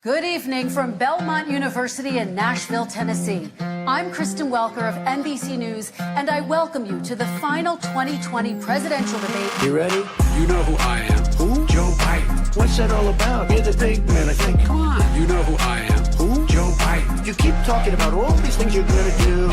Good evening from Belmont University in Nashville, Tennessee. I'm Kristen Welker of NBC News, and I welcome you to the final 2020 presidential debate. You ready? You know who I am. Who? Joe Biden. What's that all about? You're the big man, I think. Come on. You know who I am. Who? Joe Biden. You keep talking about all these things you're gonna do.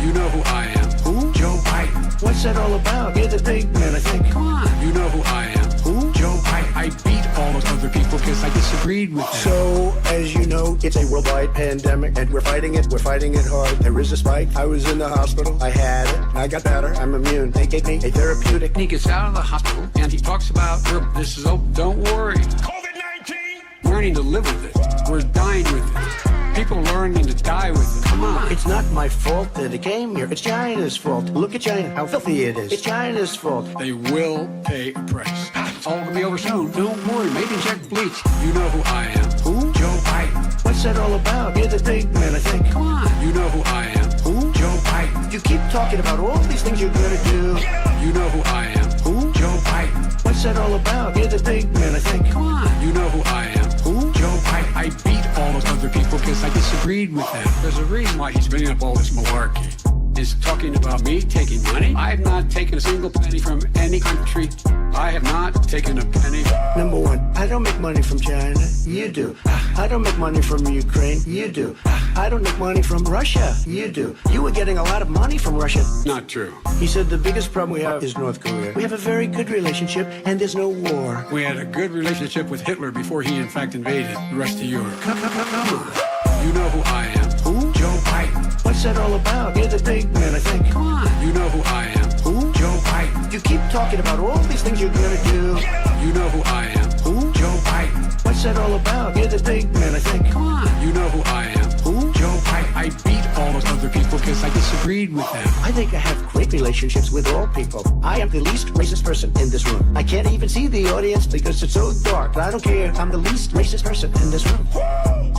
You know who I am. Who? Joe Biden. What's that all about? You're the big man, I think. Come on. You know who I am. Who? Joe Biden. I beat all those other people because I disagreed with them. So, as you know, it's a worldwide pandemic, and we're fighting it hard. There is a spike. I was in the hospital. I had it. I got better. I'm immune. They gave me a therapeutic. He gets out of the hospital and he talks about, this is, don't worry. COVID-19! Learning to live with it. We're dying with it. People learning to die with it. Come on. It's not my fault that it came here. It's China's fault. Look at China, how filthy it is. It's China's fault. They will pay a price. It's all going to be over soon. Don't worry. Maybe inject bleach. You know who I am. Who? Joe Biden. What's that all about? You're the big man, I think. Come on. You know who I am. Who? Joe Biden. You keep talking about all these things you're gonna do. You know who I am. Who? Joe Biden. What's that all about? You're the big man, I think. Come on. You know who I am. Who? Joe Biden. I beat all those other people because I disagreed with them. There's a reason why he's bringing up all this malarkey. He's talking about me taking money. I have not taken a single penny from any country. I have not taken a penny. Number one, I don't make money from China. You do. I don't make money from Ukraine. You do. I don't make money from Russia. You do. You were getting a lot of money from Russia. Not true. He said the biggest problem we have is North Korea. We have a very good relationship, and there's no war. We had a good relationship with Hitler before he in fact invaded the rest of Europe. Come on. You know who I am. Who? Joe Biden. What's that all about? You're the big man, I think. Come on. You know who I am. Who? Joe Biden. You keep talking about all these things you're gonna do. You know who I am. Who? Joe Biden. What's that all about? You're the big man, I think. Come on. You know who I am. Who? Joe Biden. I beat all those other people because I disagreed with them. I think I have great relationships with all people. I am the least racist person in this room. I can't even see the audience because it's so dark. But I don't care. I'm the least racist person in this room.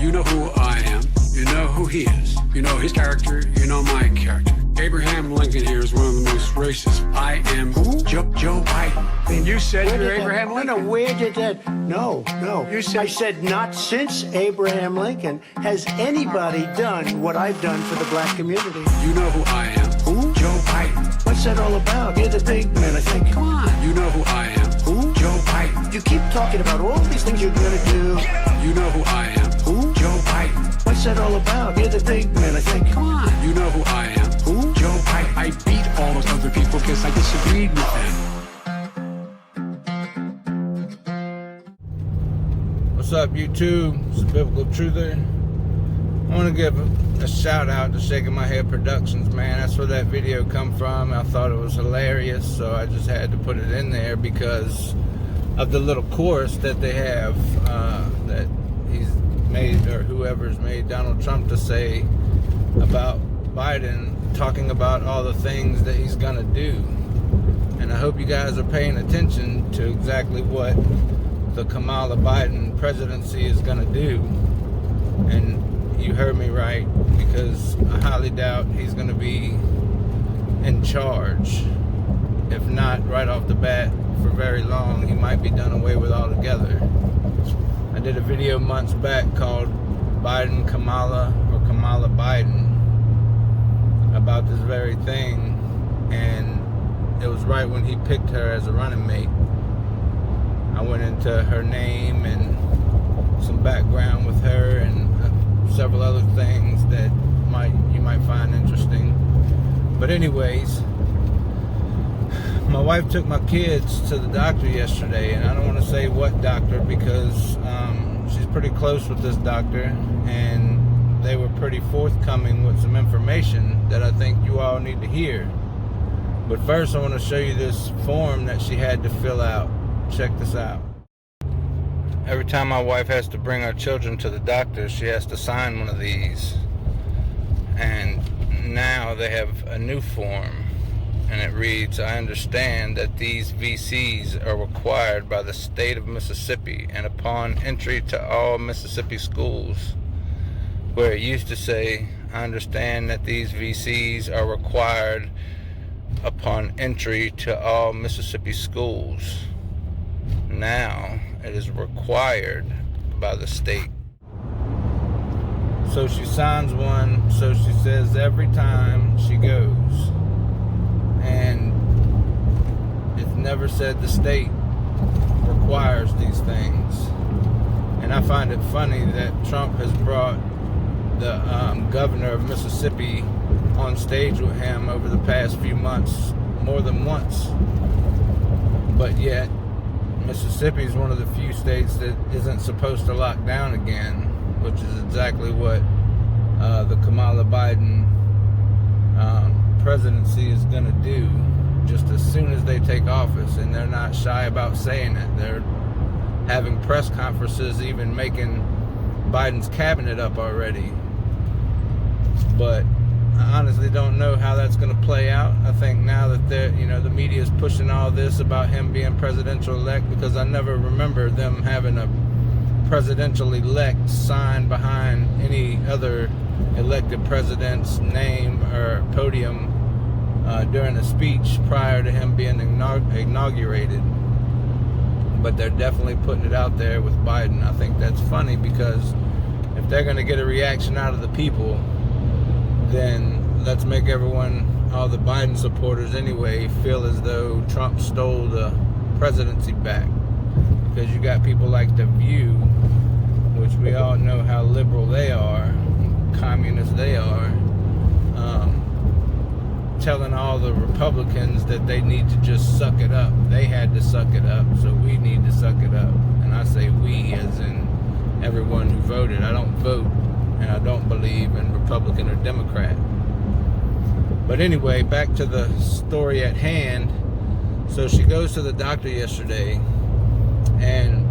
You know who I am. You know who he is. You know his character. You know my character. Abraham Lincoln here is one of the most racist. I am Who? Joe Biden. And you said Where you're did Abraham that, Lincoln. No, where did that? No. You said- I said not since Abraham Lincoln has anybody done what I've done for the black community. You know who I am. Who? Joe Biden. What's that all about? You're the big man, I think. Come on. You know who I am. Who? Joe Biden. You keep talking about all these things you're gonna do. You know who I am. Who? Joe Biden. What's that all about? You're the big man, I think. Come on. You know who I am. Who? Joe Biden. I beat all those other people because I disagreed with them. What's up, YouTube? It's the Biblical Truther. I want to give a shout out to Shaking My Head Productions, man. That's where that video come from. I thought it was hilarious, so I just had to put it in there because of the little chorus that they have that he's made, or whoever's made Donald Trump to say about Biden, talking about all the things that he's gonna do. And I hope you guys are paying attention to exactly what the Kamala Biden presidency is gonna do. And you heard me right, because I highly doubt he's gonna be in charge. If not right off the bat for very long, he might be done away with altogether. I did a video months back called Biden Kamala, or Kamala Biden, about this very thing, and it was right when he picked her as a running mate. I went into her name and some background with her and several other things that you might find interesting. But anyways, my wife took my kids to the doctor yesterday, and I don't want to say what doctor because she's pretty close with this doctor, and they were pretty forthcoming with some information that I think you all need to hear. But first I want to show you this form that she had to fill out. Check this out. Every time my wife has to bring our children to the doctor, she has to sign one of these. And now they have a new form, and it reads, I understand that these VCs are required by the state of Mississippi and upon entry to all Mississippi schools. Where it used to say, I understand that these VCs are required upon entry to all Mississippi schools. Now it is required by the state. So she signs one, so she says every time she goes. And it's never said the state requires these things. And I find it funny that Trump has brought the governor of Mississippi on stage with him over the past few months more than once. But yet, Mississippi is one of the few states that isn't supposed to lock down again, which is exactly what the Kamala Biden presidency is going to do just as soon as they take office. And they're not shy about saying it. They're having press conferences, even making Biden's cabinet up already. But I honestly don't know how that's going to play out. I think now that the media is pushing all this about him being presidential elect, because I never remember them having a presidential elect sign behind any other elected president's name or podium during a speech prior to him being inaugurated. But they're definitely putting it out there with Biden. I think that's funny, because if they're going to get a reaction out of the people, then let's make everyone, all the Biden supporters anyway, feel as though Trump stole the presidency back. Because you got people like The View, which we all know how liberal they are, communist they are, telling all the Republicans that they need to just suck it up. They had to suck it up, so we need to suck it up. And I say we as in everyone who voted. I don't vote, and I don't believe in Republican or Democrat. But anyway, back to the story at hand. So she goes to the doctor yesterday, and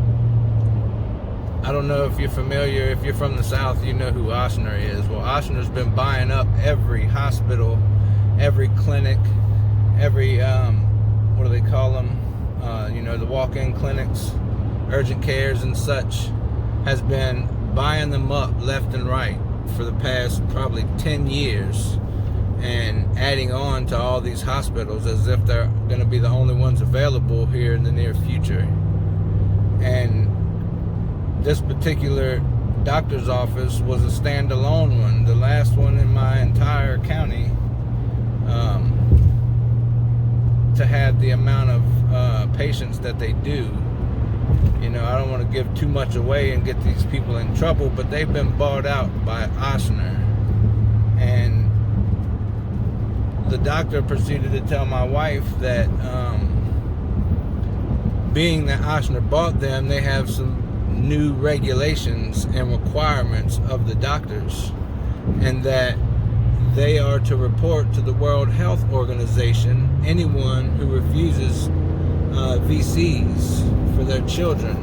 I don't know if you're familiar, if you're from the South, you know who Ochsner is. Well, Ochsner's been buying up every hospital, every clinic, every, what do they call them? The walk-in clinics, urgent cares and such, has been buying them up left and right for the past probably 10 years and adding on to all these hospitals as if they're going to be the only ones available here in the near future. And this particular doctor's office was a standalone one, the last one in my entire county to have the amount of patients that they do. I don't want to give too much away and get these people in trouble, but they've been bought out by Ochsner. And the doctor proceeded to tell my wife that being that Ochsner bought them, they have some new regulations and requirements of the doctors, and that they are to report to the World Health Organization anyone who refuses VCs for their children.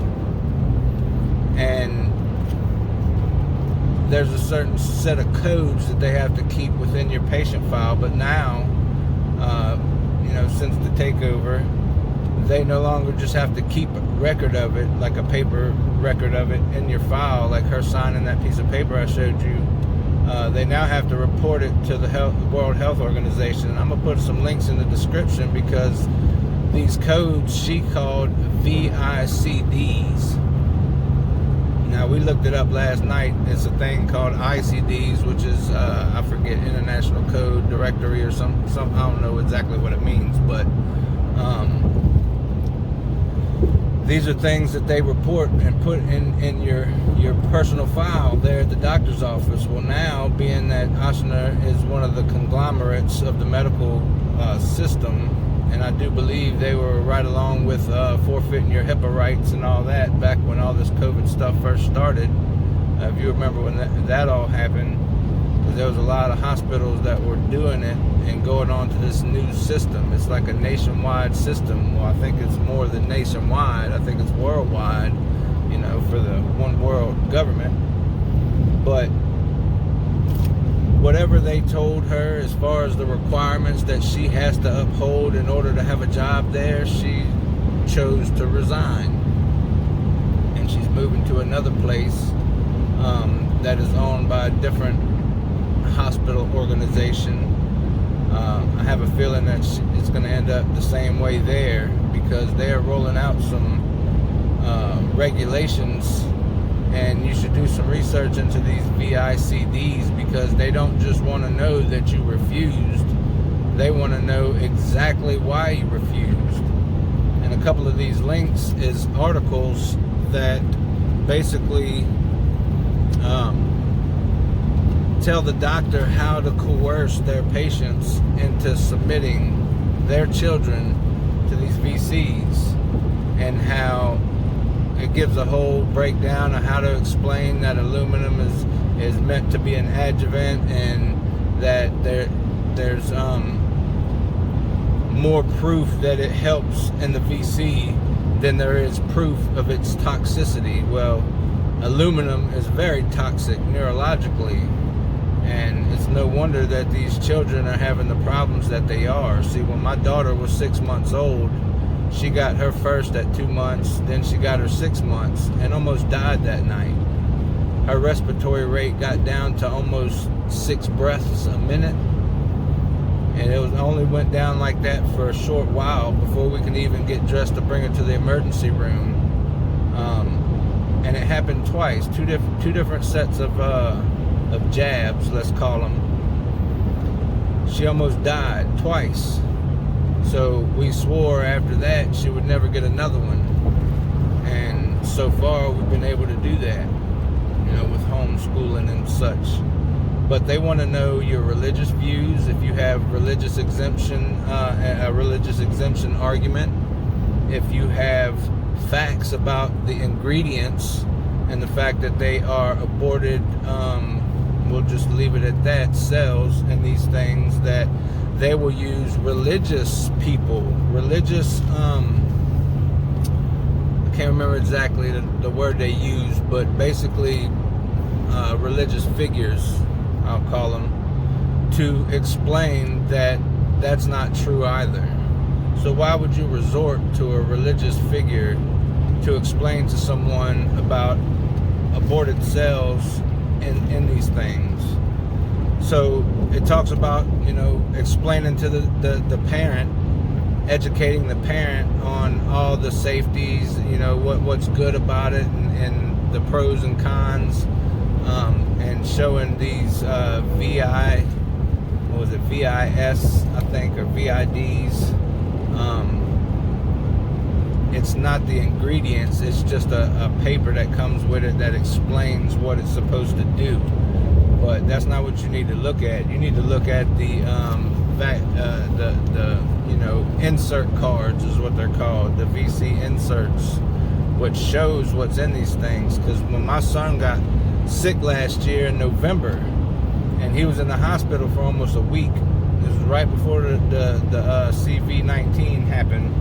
And there's a certain set of codes that they have to keep within your patient file. But now, since the takeover, they no longer just have to keep a record of it, like a paper record of it in your file, like her signing that piece of paper I showed you. They now have to report it to the World Health Organization. And I'm going to put some links in the description, because these codes she called VICDs. Now, we looked it up last night. It's a thing called ICDs, which is, I forget, International Code Directory or some I don't know exactly what it means, but these are things that they report and put in your personal file there at the doctor's office. Well, now, being that Ochsner is one of the conglomerates of the medical system, and I do believe they were right along with forfeiting your HIPAA rights and all that back when all this COVID stuff first started. If you remember when that all happened, because there was a lot of hospitals that were doing it and going on to this new system. It's like a nationwide system. Well, I think it's more than nationwide. I think it's worldwide, for the one world government. But whatever they told her as far as the requirements that she has to uphold in order to have a job there, she chose to resign. And she's moving to another place that is owned by a different hospital organization. I have a feeling that it's going to end up the same way there, because they are rolling out some regulations And you should do some research into these VICDs, because they don't just want to know that you refused. They want to know exactly why you refused. And a couple of these links is articles that basically tell the doctor how to coerce their patients into submitting their children to these VCs, and how it gives a whole breakdown of how to explain that aluminum is meant to be an adjuvant, and that there's more proof that it helps in the VC than there is proof of its toxicity. Well, aluminum is very toxic neurologically, and it's no wonder that these children are having the problems that they are. See, when my daughter was 6 months old, she got her first at 2 months, then she got her 6 months, and almost died that night. Her respiratory rate got down to almost 6 breaths a minute, and it only went down like that for a short while before we could even get dressed to bring her to the emergency room. And it happened twice, two different sets of jabs, let's call them. She almost died twice. So we swore after that she would never get another one. And so far we've been able to do that, with homeschooling and such. But they want to know your religious views, if you have religious exemption, a religious exemption argument, if you have facts about the ingredients and the fact that they are aborted, we'll just leave it at that, cells and these things that they will use religious people, religious, I can't remember exactly the word they use, but basically religious figures, I'll call them, to explain that that's not true either. So why would you resort to a religious figure to explain to someone about aborted cells in these things? So it talks about, explaining to the parent, educating the parent on all the safeties, what's good about it, and the pros and cons, and showing these VIS, I think, or VIDs. It's not the ingredients, it's just a paper that comes with it that explains what it's supposed to do. But that's not what you need to look at. You need to look at the insert cards is what they're called, the VC inserts, which shows what's in these things. Because when my son got sick last year in November, and he was in the hospital for almost a week. This was right before the CV-19 happened.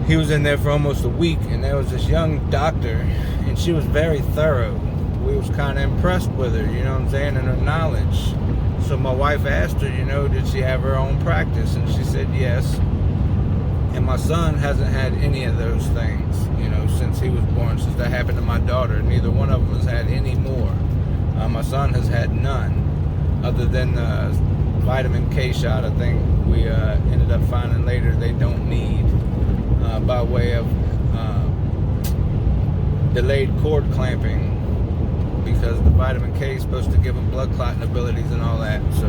He was in there for almost a week, and there was this young doctor, and she was very thorough. We was kind of impressed with her, and her knowledge. So my wife asked her, did she have her own practice? And she said yes. And my son hasn't had any of those things, since he was born, since that happened to my daughter. Neither one of them has had any more. My son has had none, other than the vitamin K shot. I think we ended up finding later they don't need, by way of delayed cord clamping, because the vitamin K is supposed to give them blood clotting abilities and all that. So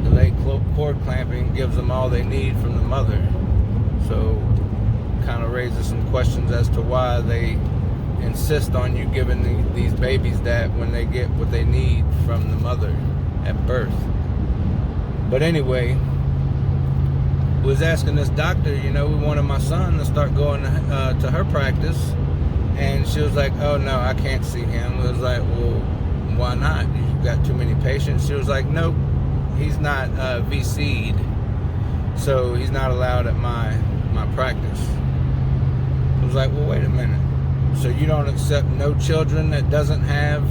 delayed cord clamping gives them all they need from the mother. So kind of raises some questions as to why they insist on you giving these babies that when they get what they need from the mother at birth. But anyway, was asking this doctor, we wanted my son to start going to her practice, and she was like, oh no, I can't see him. I was like, well, why not? You've got too many patients. She was like, nope, he's not VC'd, so he's not allowed at my practice. I was like, well, wait a minute. So you don't accept no children that doesn't have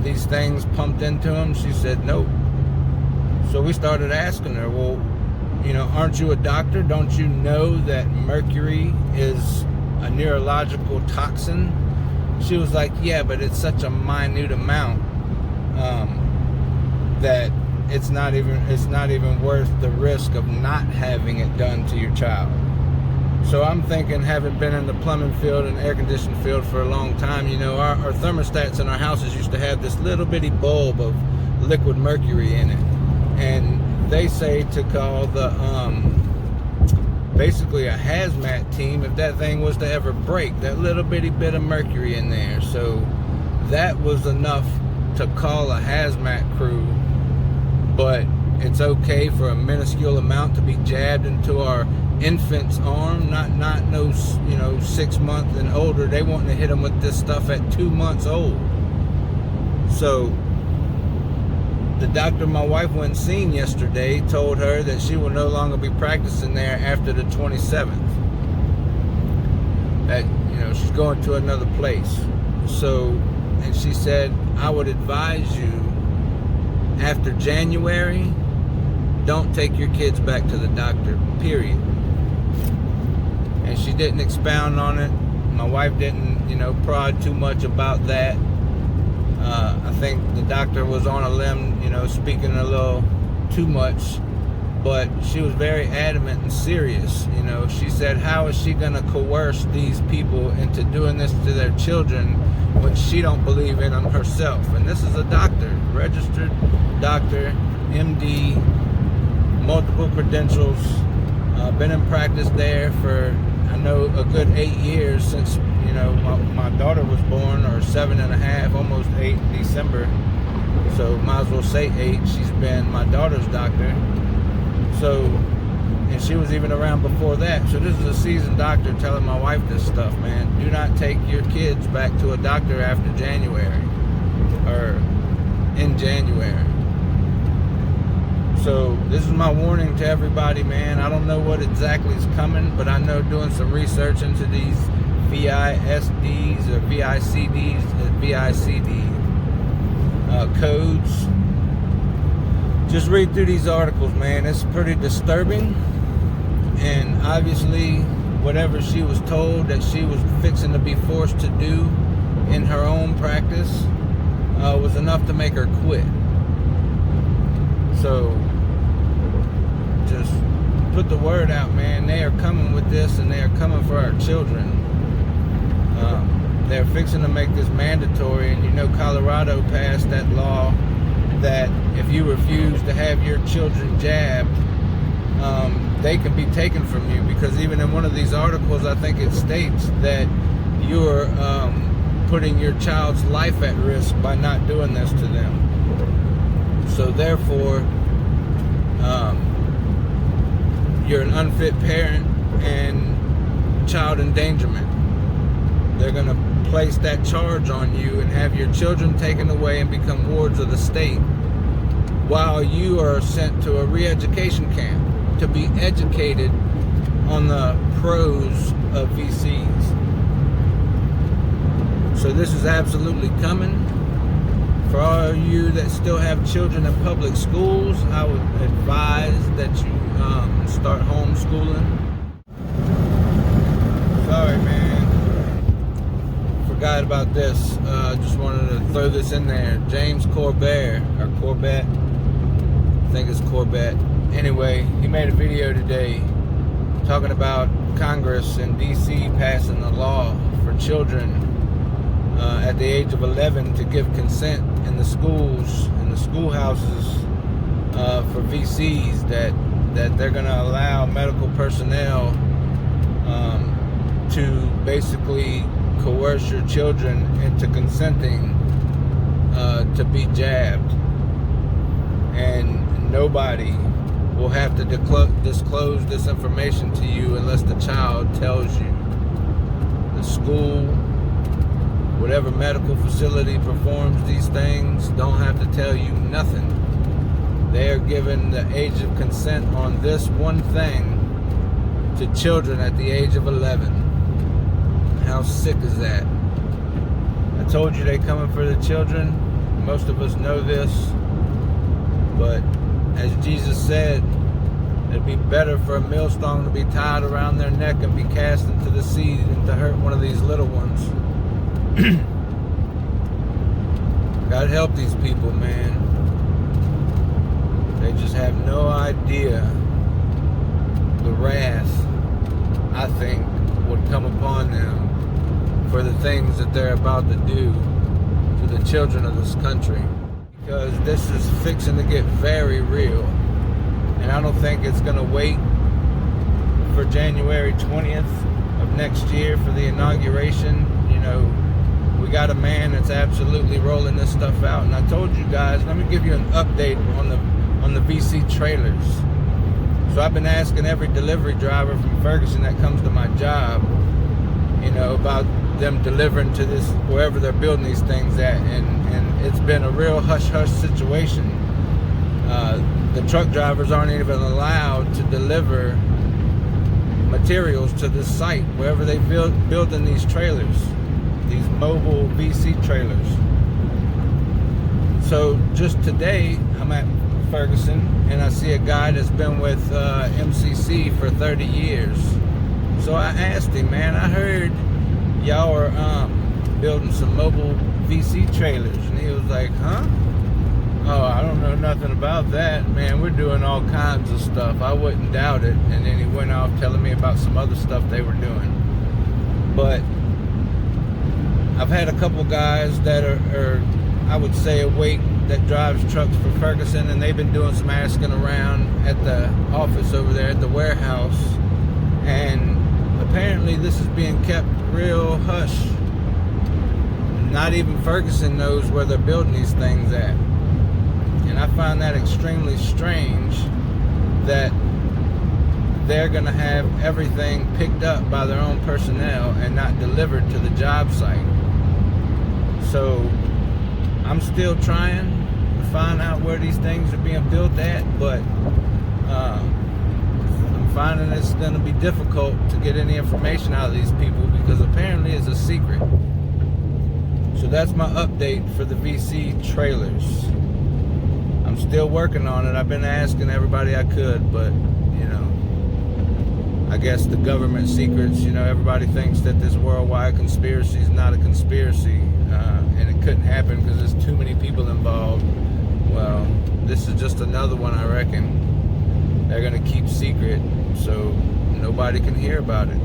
these things pumped into them? She said, nope. So we started asking her, well, aren't you a doctor? Don't you know that mercury is a neurological toxin? She was like, yeah, but it's such a minute amount that it's not even worth the risk of not having it done to your child. So I'm thinking, having been in the plumbing field and air conditioning field for a long time, you know, our thermostats in our houses used to have this little bitty bulb of liquid mercury in it. And they say to call the, basically a hazmat team if that thing was to ever break, that little bitty bit of mercury in there. So that was enough to call a hazmat crew, but it's okay for a minuscule amount to be jabbed into our infant's arm, not no, you know, 6 months and older. They want to hit them with this stuff at 2 months old. So the doctor my wife went and seen yesterday told her that she will no longer be practicing there after the 27th. That, you know, she's going to another place. So, and she said, I would advise you, after January, don't take your kids back to the doctor, period. And she didn't expound on it. My wife didn't, you know, prod too much about that. I think the doctor was on a limb, you know, speaking a little too much, but she was very adamant and serious. You know, she said, how is she going to coerce these people into doing this to their children when she don't believe in them herself? And this is a doctor, registered doctor, MD, multiple credentials, been in practice there for, I know, a good 8 years since, you know, my daughter was born, or 7.5, almost 8 in December. So might as well say 8. She's been my daughter's doctor. So, and she was even around before that. So this is a seasoned doctor telling my wife this stuff, man. Do not take your kids back to a doctor after January, or in January. So this is my warning to everybody, man. I don't know what exactly is coming, but I know doing some research into these VISDs or VICDs, VICD codes. Just read through these articles, man. It's pretty disturbing. And obviously, whatever she was told that she was fixing to be forced to do in her own practice was enough to make her quit. So just put the word out, man. They are coming with this, and they are coming for our children. They're fixing to make this mandatory, and you know Colorado passed that law that if you refuse to have your children jabbed, they can be taken from you, because even in one of these articles, I think it states that you're putting your child's life at risk by not doing this to them. So therefore, you're an unfit parent and child endangerment. They're going to place that charge on you and have your children taken away and become wards of the state, while you are sent to a re-education camp to be educated on the pros of VCs. So this is absolutely coming. For all of you that still have children in public schools, I would advise that you start homeschooling. Sorry, man. Forgot about this. Just wanted to throw this in there. James Corbett, or Corbett, I think it's Corbett. Anyway, he made a video today talking about Congress in DC passing a law for children at the age of 11 to give consent in the schools, in the schoolhouses, for VCs, that they're going to allow medical personnel to basically coerce your children into consenting to be jabbed, and nobody will have to disclose this information to you unless the child tells you. The school, whatever medical facility performs these things, don't have to tell you nothing. They are given the age of consent on this one thing to children at the age of 11. How sick is that? I told you they coming for the children. Most of us know this, but as Jesus said, it'd be better for a millstone to be tied around their neck and be cast into the sea than to hurt one of these little ones. God help these people, man. They just have no idea the wrath. I think, would come upon them for the things that they're about to do to the children of this country. Because this is fixing to get very real. And I don't think it's going to wait for January 20th of next year for the inauguration. You know, we got a man that's absolutely rolling this stuff out. And I told you guys, let me give you an update on the VC trailers. So I've been asking every delivery driver from Ferguson that comes to my job, you know, about them delivering to this, wherever they're building these things at, and it's been a real hush-hush situation. The truck drivers aren't even allowed to deliver materials to this site, wherever they building these trailers, these mobile VC trailers. So just today, I'm at Ferguson, and I see a guy that's been with MCC for 30 years. So I asked him, man, I heard y'all are building some mobile VC trailers. And he was like, huh? Oh, I don't know nothing about that. Man, we're doing all kinds of stuff. I wouldn't doubt it. And then he went off telling me about some other stuff they were doing. But I've had a couple guys that are I would say, awake that drives trucks for Ferguson, and they've been doing some asking around at the office over there at the warehouse. And apparently this is being kept real hush. Not even Ferguson knows where they're building these things at. And I find that extremely strange that they're going to have everything picked up by their own personnel and not delivered to the job site. So I'm still trying to find out where these things are being built at, but I'm finding it's going to be difficult to get any information out of these people because apparently it's a secret. So that's my update for the VC trailers. I'm still working on it. I've been asking everybody I could, but you know, I guess the government secrets, you know, everybody thinks that this worldwide conspiracy is not a conspiracy, and it couldn't happen because there's too many people involved. Well, this is just another one, I reckon. They're going to keep secret so nobody can hear about it.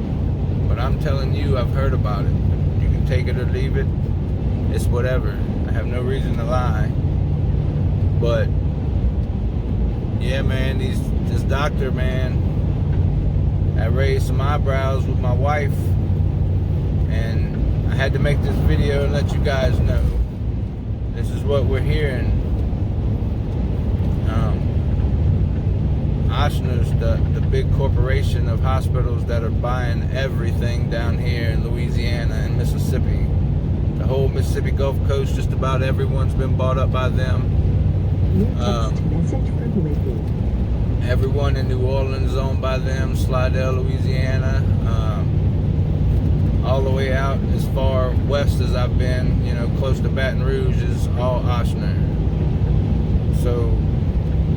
But I'm telling you, I've heard about it. You can take it or leave it. It's whatever. I have no reason to lie. But yeah, man, this doctor, man, I raised some eyebrows with my wife, and I had to make this video and let you guys know. This is what we're hearing. Ochsner's the big corporation of hospitals that are buying everything down here in Louisiana and Mississippi. The whole Mississippi Gulf Coast, just about everyone's been bought up by them. Everyone in New Orleans is owned by them, Slidell, Louisiana, all the way out as far west as I've been, you know, close to Baton Rouge is all Ochsner. So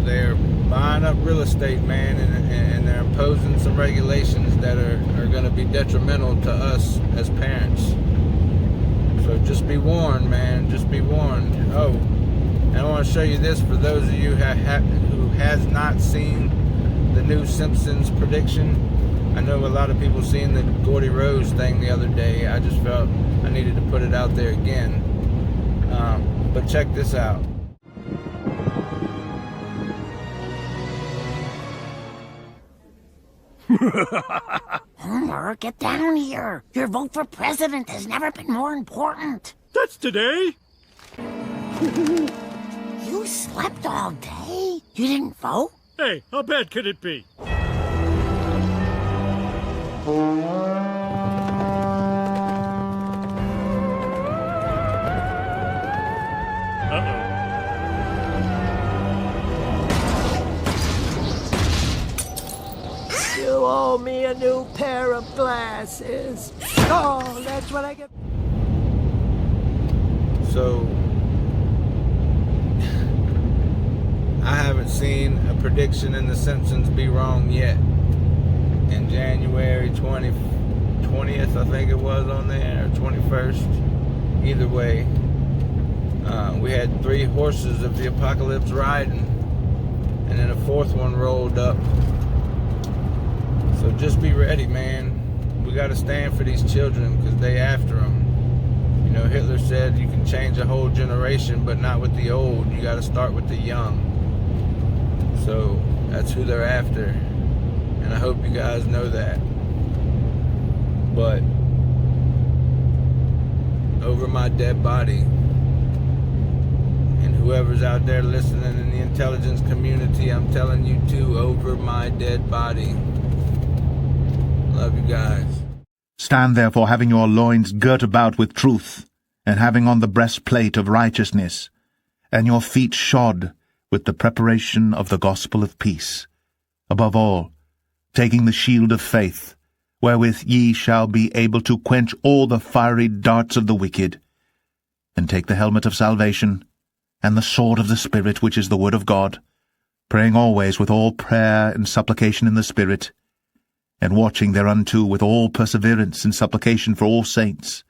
they're buying up real estate, man, and they're imposing some regulations that are going to be detrimental to us as parents. So just be warned, man, just be warned. Oh, and I want to show you this for those of you who has not seen the new Simpsons prediction. I know a lot of people seen the Gordy Rose thing the other day. I just felt I needed to put it out there again. But check this out. Homer, get down here. Your vote for president has never been more important. That's today. You slept all day? You didn't vote? Hey, how bad could it be? You owe me a new pair of glasses. Oh, that's what I get. So I haven't seen a prediction in The Simpsons be wrong yet. In January 20th, I think it was on there, or 21st. Either way, we had 3 horses of the apocalypse riding, and then a 4th one rolled up. So just be ready, man. we got to stand for these children because they after them. You know, Hitler said you can change a whole generation, but not with the old. You got to start with the young. So that's who they're after. And I hope you guys know that. But over my dead body, and whoever's out there listening in the intelligence community, I'm telling you too, over my dead body. Love you guys. Stand therefore, having your loins girt about with truth, and having on the breastplate of righteousness, and your feet shod with the preparation of the gospel of peace. Above all, taking the shield of faith, wherewith ye shall be able to quench all the fiery darts of the wicked, and take the helmet of salvation, and the sword of the Spirit, which is the word of God, praying always with all prayer and supplication in the Spirit, and watching thereunto with all perseverance and supplication for all saints,